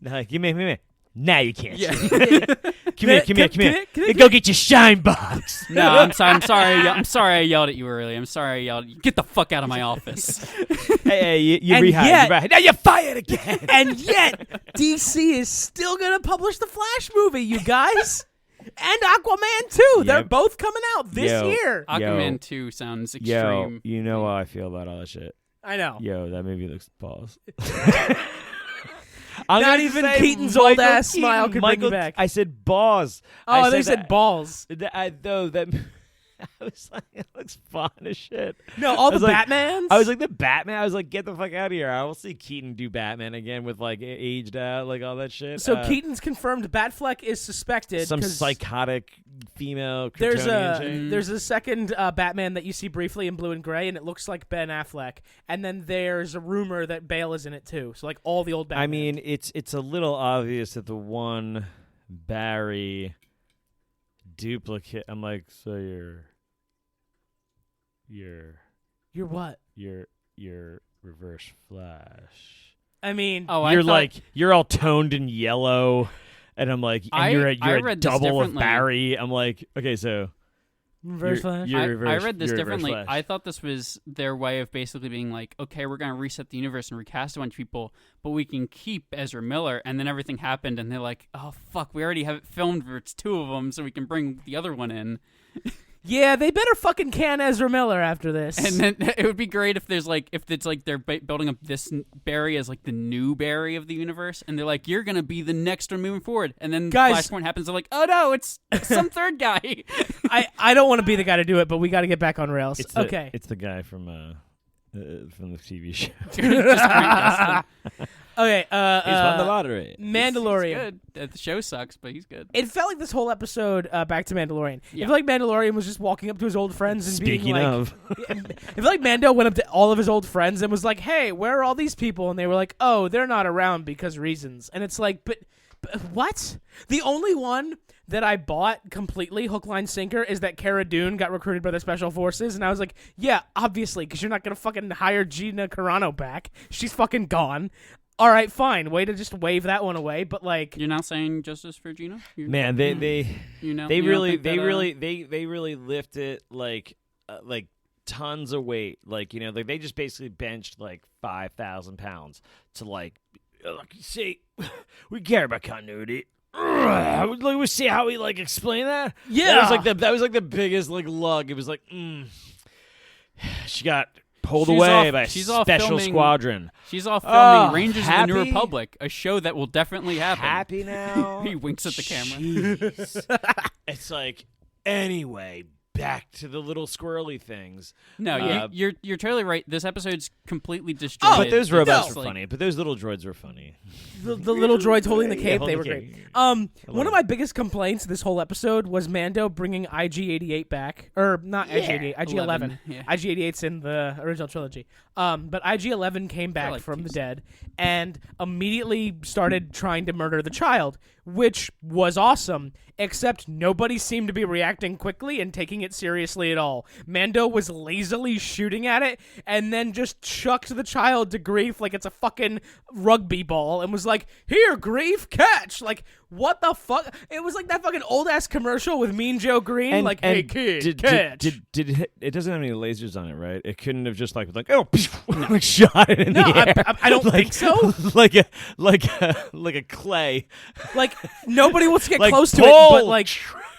Speaker 2: No, give me. Now you can't.
Speaker 3: Yeah.
Speaker 2: Come here. Go get your shine box.
Speaker 3: No, I'm sorry. I'm sorry I yelled at you earlier. I'm sorry I yelled at you. Get the fuck out of my office.
Speaker 2: Hey, you
Speaker 1: And
Speaker 2: rehired.
Speaker 1: yet-
Speaker 2: Now you're fired again.
Speaker 1: And yet, DC is still going to publish the Flash movie, you guys. And Aquaman 2. They're
Speaker 2: Yep.
Speaker 1: both coming out this year.
Speaker 3: Aquaman 2 sounds
Speaker 2: Yo,
Speaker 3: extreme.
Speaker 2: you know how I feel about all that shit.
Speaker 1: I know.
Speaker 2: Yo, that movie looks balls.
Speaker 1: Not even Keaton's old ass smile could bring you back.
Speaker 2: I said balls.
Speaker 1: Oh, they said balls.
Speaker 2: I was like, it looks fun as shit.
Speaker 1: No, all
Speaker 2: I
Speaker 1: the
Speaker 2: was like-
Speaker 1: Batmans.
Speaker 2: I was like, the Batman. I was like, get the fuck out of here. I will see Keaton do Batman again with like aged out, like all that shit.
Speaker 1: So Keaton's confirmed. Batfleck is suspected.
Speaker 2: Some
Speaker 1: 'cause
Speaker 2: psychotic female.
Speaker 1: There's
Speaker 2: Kryptonian
Speaker 1: there's a second Batman that you see briefly in blue and gray, and it looks like Ben Affleck. And then there's a rumor that Bale is in it too. So like all the old Batman.
Speaker 2: I mean, it's a little obvious that the one Barry duplicate. I'm like, so you're
Speaker 1: what?
Speaker 2: you're Reverse Flash.
Speaker 1: I mean,
Speaker 2: You're like you're all toned in yellow, and I'm like, and you're a
Speaker 3: read this
Speaker 2: double of
Speaker 3: differently.
Speaker 2: Barry. I'm like, okay, so
Speaker 1: Reverse Flash.
Speaker 2: you're
Speaker 3: I
Speaker 2: reverse-
Speaker 3: read this
Speaker 2: you're Reverse
Speaker 3: differently.
Speaker 2: Flash.
Speaker 3: I thought this was their way of basically being like, okay, we're going to reset the universe and recast a bunch of people, but we can keep Ezra Miller. And then everything happened, and they're like, oh, fuck, we already have it filmed for it's two of them, so we can bring the other one in.
Speaker 1: Yeah, they better fucking can Ezra Miller after this.
Speaker 3: And then it would be great if there's like, if it's like they're building up this Barry as like the new Barry of the universe, and they're like, you're going to be the next one moving forward. And then
Speaker 1: Guys-
Speaker 3: Flashpoint happens, they're like, oh no, it's some third guy.
Speaker 1: I don't want to be the guy to do it, but we got to get back on rails.
Speaker 2: It's
Speaker 1: okay.
Speaker 2: it's the guy from the TV show.
Speaker 3: Just Grant Gustin.
Speaker 1: Okay.
Speaker 2: He's won the lottery.
Speaker 1: Mandalorian.
Speaker 3: He's good. The show sucks, but he's good.
Speaker 1: It felt like this whole episode, back to Mandalorian.
Speaker 3: Yeah.
Speaker 1: It felt like Mandalorian was just walking up to his old friends and
Speaker 2: Speaking
Speaker 1: being like,
Speaker 2: of,
Speaker 1: it felt like Mando went up to all of his old friends and was like, hey, where are all these people? And they were like, oh, they're not around because reasons. And it's like, but what? The only one that I bought completely, hook, line, sinker, is that Cara Dune got recruited by the Special Forces. And I was like, yeah, obviously, because you're not going to fucking hire Gina Carano back. She's fucking gone. All right, fine. Way to just wave that one away. But like,
Speaker 3: You're not saying justice for Gina?
Speaker 2: man, they
Speaker 3: You know,
Speaker 2: they
Speaker 3: you don't
Speaker 2: really
Speaker 3: think
Speaker 2: they
Speaker 3: that,
Speaker 2: really they really lift it like tons of weight. Like, like they just basically benched like 5,000 pounds to like see, we care about continuity. We see how we like explain that.
Speaker 1: Yeah,
Speaker 2: that was like the biggest like lug. It was like, she got pulled
Speaker 3: She's
Speaker 2: away
Speaker 3: off-
Speaker 2: by a
Speaker 3: she's off
Speaker 2: special
Speaker 3: filming-
Speaker 2: squadron.
Speaker 3: She's off filming
Speaker 2: Oh,
Speaker 3: Rangers of the
Speaker 2: happy?
Speaker 3: New Republic, a show that will definitely happen.
Speaker 2: Happy now?
Speaker 3: He winks at the camera.
Speaker 2: Jeez. It's like, anyway, back to the little squirrely things.
Speaker 3: No, you're totally right. This episode's completely disjointed.
Speaker 2: But those robots
Speaker 3: It's
Speaker 2: were
Speaker 3: like-
Speaker 2: funny. But those little droids were funny.
Speaker 1: the little droids holding the
Speaker 2: Yeah,
Speaker 1: cape,
Speaker 2: holding
Speaker 1: they were
Speaker 2: the
Speaker 1: great.
Speaker 2: cape.
Speaker 1: One of my biggest complaints this whole episode was Mando bringing IG-88 back, or not IG-88, IG-11.
Speaker 3: 11, yeah.
Speaker 1: IG-88's in the original trilogy. But IG-11 came back
Speaker 3: like
Speaker 1: from the
Speaker 3: these.
Speaker 1: dead and immediately started trying to murder the child, which was awesome, except nobody seemed to be reacting quickly and taking it seriously at all. Mando was lazily shooting at it and then just chucked the child to Grief like it's a fucking rugby ball and was like, "Here, Grief, catch!" Like, what the fuck? It was like that fucking old-ass commercial with Mean Joe Green, like, "Hey, kid, catch."
Speaker 2: Did it doesn't have any lasers on it, right? It couldn't have just like like shot it in
Speaker 1: No,
Speaker 2: the air.
Speaker 1: I don't think so.
Speaker 2: like a clay.
Speaker 1: Like, nobody wants to get
Speaker 2: Like,
Speaker 1: close to it,
Speaker 2: pull.
Speaker 1: but like,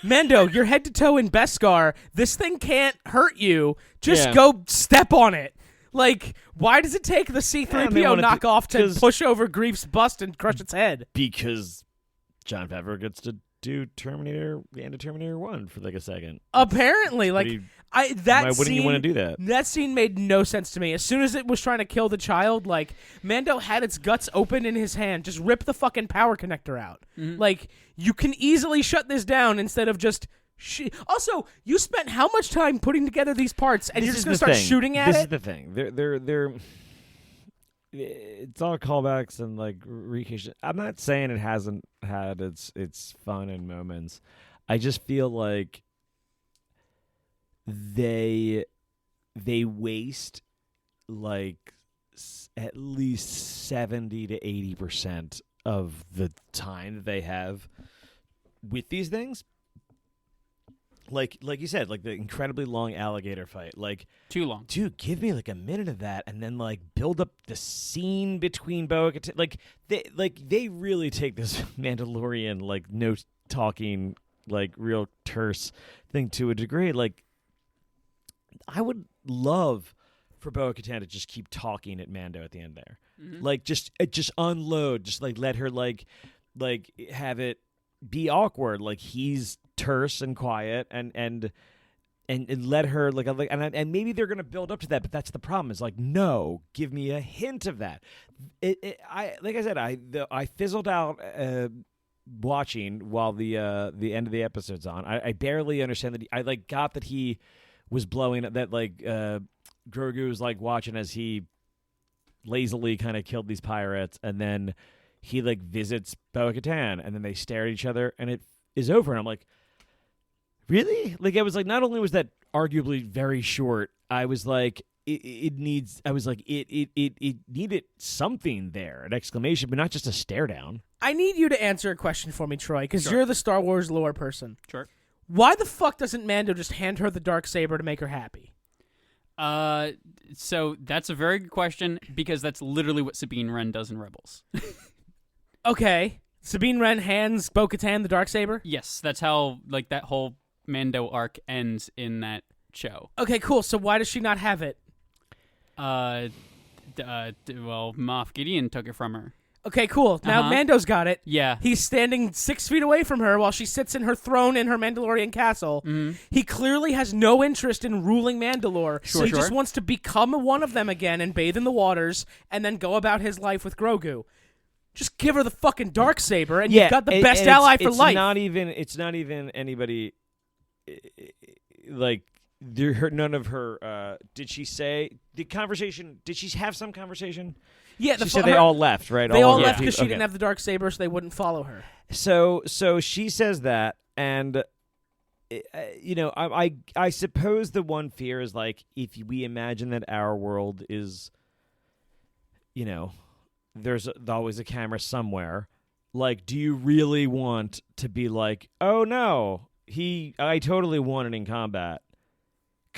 Speaker 1: Mando, you're head to toe in Beskar. This thing can't hurt you. Just
Speaker 2: Yeah.
Speaker 1: go step on it. Like, why does it take the C-3PO
Speaker 2: wanna
Speaker 1: knockoff to
Speaker 2: 'cause-
Speaker 1: push over Grief's bust and crush its head?
Speaker 2: Because Jon Favreau gets to do Terminator, the end of Terminator 1 for like a second.
Speaker 1: Apparently, like,
Speaker 2: Why wouldn't
Speaker 1: scene,
Speaker 2: you want to do that?
Speaker 1: That scene made no sense to me. As soon as it was trying to kill the child, like, Mando had its guts open in his hand. Just rip the fucking power connector out. Like, you can easily shut this down instead of just... Also, you spent how much time putting together these parts, and you're just going to start shooting at
Speaker 2: This
Speaker 1: it?
Speaker 2: is the thing. They're it's all callbacks and like recreation. I'm not saying it hasn't had its fun and moments. I just feel like they waste like at least 70 to 80% of the time that they have with these things. Like you said, like the incredibly long alligator fight. Like,
Speaker 3: Too long.
Speaker 2: dude, give me like a minute of that, and then like build up the scene between Bo-Katan. They really take this Mandalorian like no talking like real terse thing to a degree. Like, I would love for Bo-Katan to just keep talking at Mando at the end there, like just unload, just like let her like have it be awkward, like he's terse and quiet, and let her and maybe they're gonna build up to that, but that's the problem. Is like, no, give me a hint of that. I fizzled out watching while the end of the episode's on. I barely understand that. I like got that he was blowing up, that like Grogu was like watching as he lazily kind of killed these pirates, and then he like visits Bo-Katan, and then they stare at each other, and it is over. And I'm like, really? Like, I was like, not only was that arguably very short, I was like, it needed something there, an exclamation, but not just a stare down.
Speaker 1: I need you to answer a question for me, Troy, because
Speaker 3: Sure.
Speaker 1: you're the Star Wars lore person.
Speaker 3: Sure.
Speaker 1: Why the fuck doesn't Mando just hand her the Darksaber to make her happy?
Speaker 3: So that's a very good question, because that's literally what Sabine Wren does in Rebels.
Speaker 1: Okay. Sabine Wren hands Bo-Katan the Darksaber?
Speaker 3: Yes, that's how like that whole Mando arc ends in that show.
Speaker 1: Okay, cool. So why does she not have it?
Speaker 3: Well, Moff Gideon took it from her.
Speaker 1: Okay, cool. Now
Speaker 3: Uh-huh.
Speaker 1: Mando's got it.
Speaker 3: Yeah.
Speaker 1: He's standing 6 feet away from her while she sits in her throne in her Mandalorian castle. He clearly has no interest in ruling Mandalore, so he just
Speaker 3: Sure.
Speaker 1: wants to become one of them again and bathe in the waters and then go about his life with Grogu. Just give her the fucking Darksaber and you've got the best ally for life.
Speaker 2: It's not even anybody like none of her. Did she say the conversation? Did she have some conversation?
Speaker 1: Yeah,
Speaker 2: She said they all left, right?
Speaker 1: They all
Speaker 2: of
Speaker 1: left
Speaker 2: the
Speaker 1: because she
Speaker 2: people-
Speaker 1: didn't have the Darksaber, so they wouldn't follow her.
Speaker 2: So she says that, and I suppose the one fear is like, if we imagine that our world is, there's always a camera somewhere. Like, do you really want to be like, oh no, I totally won it in combat?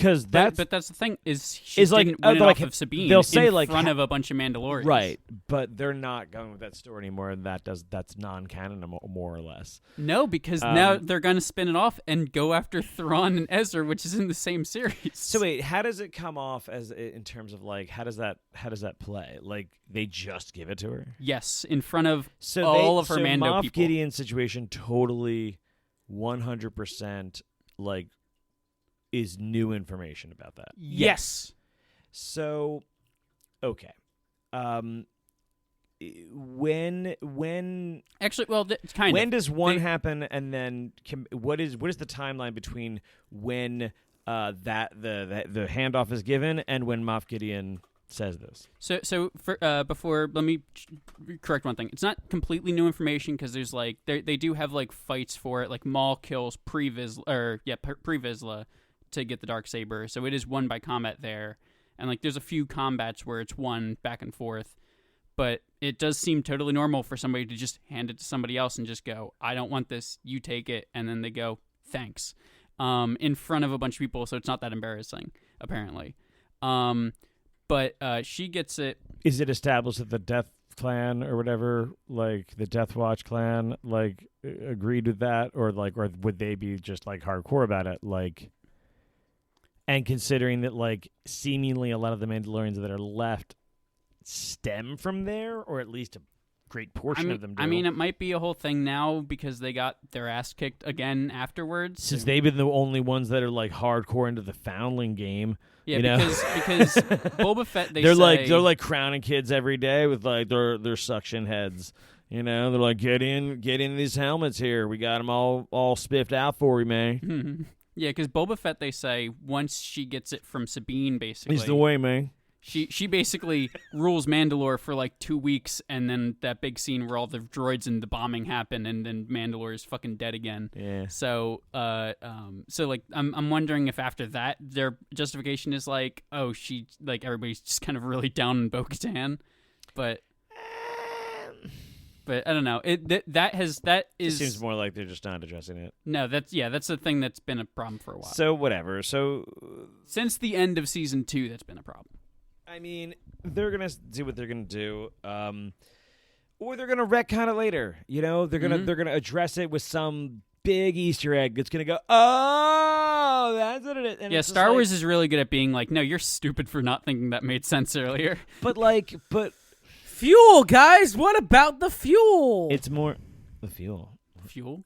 Speaker 2: because that's
Speaker 3: but that's the thing is she
Speaker 2: like,
Speaker 3: didn't win it
Speaker 2: like,
Speaker 3: off of Sabine.
Speaker 2: they'll say,
Speaker 3: in
Speaker 2: like,
Speaker 3: front of a bunch of Mandalorians.
Speaker 2: right, but they're not going with that story anymore, and that's non-canon more or less.
Speaker 3: No, because now they're going to spin it off and go after Thrawn and Ezra, which is in the same series.
Speaker 2: So wait, how does it come off as in terms of like how does that play? Like they just give it to her?
Speaker 3: Yes, in front of
Speaker 2: So
Speaker 3: all of her
Speaker 2: so
Speaker 3: Mando
Speaker 2: Moff
Speaker 3: people.
Speaker 2: Gideon's situation totally 100% like is new information about that.
Speaker 1: Yes.
Speaker 2: So okay. When
Speaker 3: Actually, well, kind
Speaker 2: when
Speaker 3: of.
Speaker 2: does one happen, and then what is the timeline between when that the handoff is given and when Moff Gideon says this?
Speaker 3: So for, before, let me correct one thing. It's not completely new information because there's like they do have like fights for it. Like Maul kills Pre-Vizsla to get the Darksaber, so it is won by combat there. And like there's a few combats where it's won back and forth. But it does seem totally normal for somebody to just hand it to somebody else and just go, I don't want this, you take it, and then they go, thanks, in front of a bunch of people, so it's not that embarrassing, apparently. But she gets it.
Speaker 2: Is it established that the Death Clan or whatever, like the Death Watch clan, like agreed with that, or would they be just like hardcore about it, like? And considering that, like, seemingly a lot of the Mandalorians that are left stem from there, or at least a great portion of them do.
Speaker 3: I mean, it might be a whole thing now because they got their ass kicked again afterwards.
Speaker 2: Since they've been the only ones that are, like, hardcore into the foundling game.
Speaker 3: Yeah,
Speaker 2: you know?
Speaker 3: because Boba Fett,
Speaker 2: they're like crowning kids every day with, like, their suction heads. You know, they're like, get in these helmets here. We got them all spiffed out for you, man.
Speaker 3: Yeah, because Boba Fett, they say, once she gets it from Sabine, basically.
Speaker 2: He's the way, man.
Speaker 3: She basically rules Mandalore for like 2 weeks, and then that big scene where all the droids and the bombing happen, and then Mandalore is fucking dead again.
Speaker 2: Yeah.
Speaker 3: So, like, I'm wondering if after that their justification is like, oh, she like everybody's just kind of really down on Bo-Katan, but I don't know. That
Speaker 2: seems more like they're just not addressing it.
Speaker 3: No, that's the thing that's been a problem for a while.
Speaker 2: So whatever. So
Speaker 3: since the end of season 2, that's been a problem.
Speaker 2: I mean, they're gonna do what they're gonna do, or they're gonna retcon it later. You know, they're gonna address it with some big Easter egg that's gonna go, oh, that's what it is. And
Speaker 3: yeah, Star Wars is really good at being like, no, you're stupid for not thinking that made sense earlier.
Speaker 2: But
Speaker 1: fuel, guys. What about the fuel?
Speaker 2: It's more the fuel.
Speaker 3: Fuel?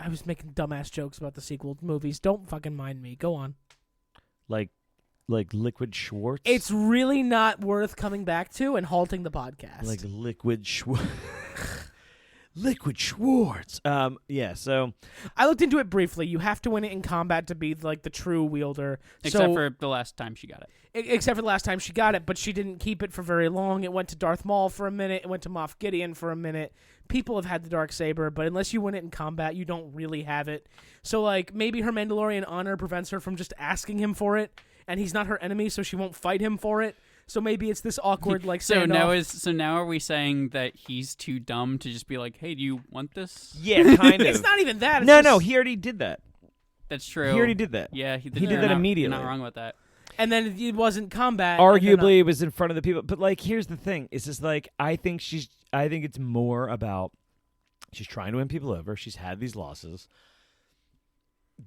Speaker 1: I was making dumbass jokes about the sequel movies. Don't fucking mind me. Go on.
Speaker 2: Like Liquid Schwartz?
Speaker 1: It's really not worth coming back to and halting the podcast.
Speaker 2: Like Liquid Schwartz. Liquid Schwartz. Yeah, so
Speaker 1: I looked into it briefly. You have to win it in combat to be like the true wielder.
Speaker 3: Except for the last time she got it.
Speaker 1: Except for the last time she got it, but she didn't keep it for very long. It went to Darth Maul for a minute. It went to Moff Gideon for a minute. People have had the Darksaber, but unless you win it in combat, you don't really have it. So, like, maybe her Mandalorian honor prevents her from just asking him for it, and he's not her enemy, so she won't fight him for it. So maybe it's this awkward, like,
Speaker 3: so
Speaker 1: standoff.
Speaker 3: now are we saying that he's too dumb to just be like, hey, do you want this?
Speaker 2: yeah, kind of.
Speaker 1: It's not even that. It's
Speaker 2: No, he already did that.
Speaker 3: That's true.
Speaker 2: He already did that.
Speaker 3: Yeah, he
Speaker 2: did that immediately.
Speaker 3: You're not wrong about that.
Speaker 1: And then it wasn't combat.
Speaker 2: Arguably, it was in front of the people. But, like, here's the thing. It's just, like, I think it's more about she's trying to win people over. She's had these losses.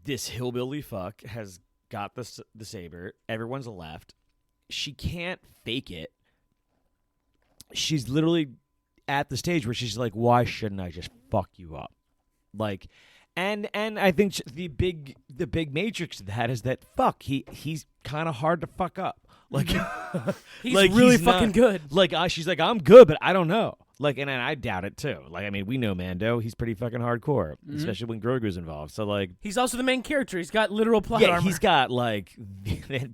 Speaker 2: This hillbilly fuck has got the saber. Everyone's left. She can't fake it. She's literally at the stage where she's like, why shouldn't I just fuck you up? Like, and I think the big matrix of that is that he's kind of hard to fuck up. Like,
Speaker 1: he's like, really fucking good.
Speaker 2: Like, she's like, I'm good, but I don't know. Like, and I doubt it too. Like, I mean, we know Mando. He's pretty fucking hardcore, especially when Grogu's involved. So, like,
Speaker 1: he's also the main character. He's got literal plot armor.
Speaker 2: Yeah, he's got like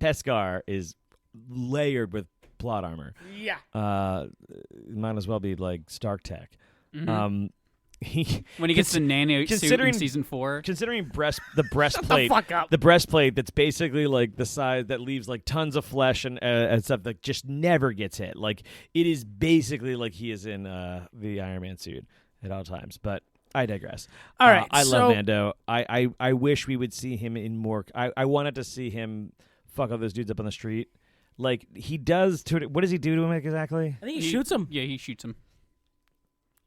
Speaker 2: that scar is layered with plot armor.
Speaker 1: Yeah.
Speaker 2: Might as well be like Stark Tech.
Speaker 3: Mm-hmm. When he gets the nano suit in season 4,
Speaker 2: considering the breastplate,
Speaker 1: fuck up.
Speaker 2: the breastplate that's basically like the size that leaves like tons of flesh and stuff that just never gets hit. Like, it is basically like he is in the Iron Man suit at all times. But I digress.
Speaker 1: All right,
Speaker 2: I love Mando. I wish we would see him in more. I wanted to see him fuck all those dudes up on the street. Like, he does to it. What does he do to him exactly?
Speaker 1: I think he shoots him.
Speaker 3: Yeah, he shoots him.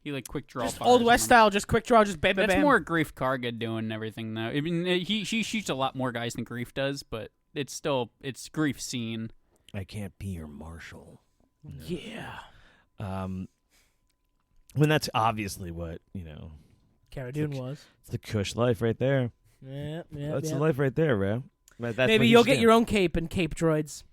Speaker 3: He like quick draw.
Speaker 1: Just
Speaker 3: fires
Speaker 1: Old
Speaker 3: on
Speaker 1: West
Speaker 3: him.
Speaker 1: style, just quick draw, just bam, bam,
Speaker 3: That's
Speaker 1: bam.
Speaker 3: more Grief Karga doing everything though. I mean, he shoots a lot more guys than Grief does, but it's Grief's scene.
Speaker 2: I can't be your marshal.
Speaker 1: Yeah.
Speaker 2: When that's obviously what,
Speaker 1: Cara Dune was.
Speaker 2: it's the Kush life right there.
Speaker 1: Yeah, yeah,
Speaker 2: That's
Speaker 1: yeah.
Speaker 2: the life right there, bro. That's
Speaker 1: Maybe
Speaker 2: what
Speaker 1: you'll
Speaker 2: should
Speaker 1: get
Speaker 2: do.
Speaker 1: your own cape and cape droids.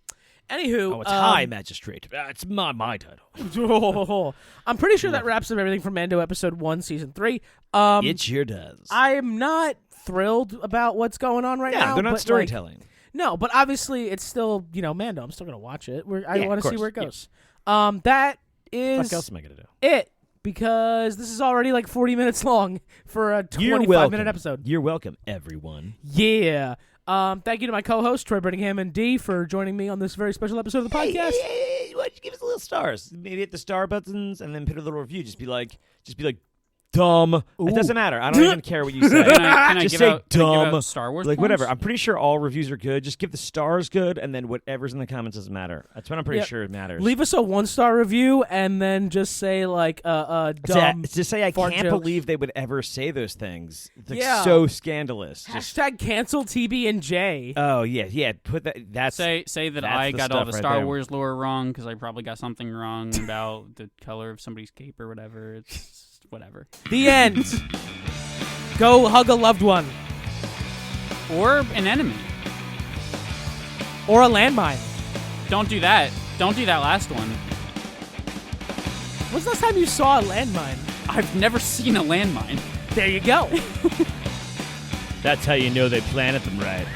Speaker 1: Anywho,
Speaker 2: Oh, it's High Magistrate. It's not my title.
Speaker 1: I'm pretty sure that wraps up everything from Mando Episode 1, Season 3.
Speaker 2: It sure does.
Speaker 1: I'm not thrilled about what's going on right now.
Speaker 2: They're not
Speaker 1: but,
Speaker 2: storytelling.
Speaker 1: No, but obviously it's still, Mando. I'm still going to watch it. I want to see
Speaker 2: course.
Speaker 1: where it goes. That is
Speaker 2: What else am I going to do?
Speaker 1: it, because this is already like 40 minutes long for a
Speaker 2: You're
Speaker 1: 25-minute episode.
Speaker 2: You're welcome, everyone.
Speaker 1: Yeah. Thank you to my co-host, Troy Brittingham and D, for joining me on this very special episode of the podcast.
Speaker 2: Hey, why don't you give us a little stars? Maybe hit the star buttons and then put a little review. Just be like, dumb. It doesn't matter. I don't even care what you say.
Speaker 3: Can I
Speaker 2: Just
Speaker 3: give
Speaker 2: say
Speaker 3: out, can I give
Speaker 2: dumb.
Speaker 3: out Star Wars
Speaker 2: Like,
Speaker 3: points?
Speaker 2: whatever. I'm pretty sure all reviews are good. Just give the stars good, and then whatever's in the comments doesn't matter. That's what I'm pretty
Speaker 1: Yep.
Speaker 2: sure it matters.
Speaker 1: Leave us a 1-star review and then just say like dumb.
Speaker 2: Just say I
Speaker 1: fart
Speaker 2: can't
Speaker 1: jokes.
Speaker 2: believe they would ever say those things. It's like
Speaker 1: Yeah.
Speaker 2: so scandalous. Just
Speaker 1: Hashtag cancel TB&J.
Speaker 2: oh yeah. Put that. That's
Speaker 3: Say that
Speaker 2: that's
Speaker 3: I
Speaker 2: the
Speaker 3: got all
Speaker 2: stuff
Speaker 3: the
Speaker 2: right
Speaker 3: Star
Speaker 2: there.
Speaker 3: Wars lore wrong because I probably got something wrong about the color of somebody's cape or whatever. It's whatever.
Speaker 1: The end. Go hug a loved one
Speaker 3: Or an enemy.
Speaker 1: or a landmine.
Speaker 3: Don't do that. Don't do that last one.
Speaker 1: When's the last time you saw a landmine?
Speaker 3: I've never seen a landmine.
Speaker 1: There you go.
Speaker 2: That's how you know they planted them right.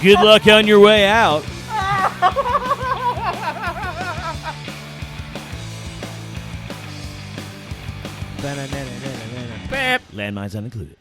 Speaker 2: Good luck on your way out.
Speaker 1: Bam.
Speaker 2: Landmines unincluded.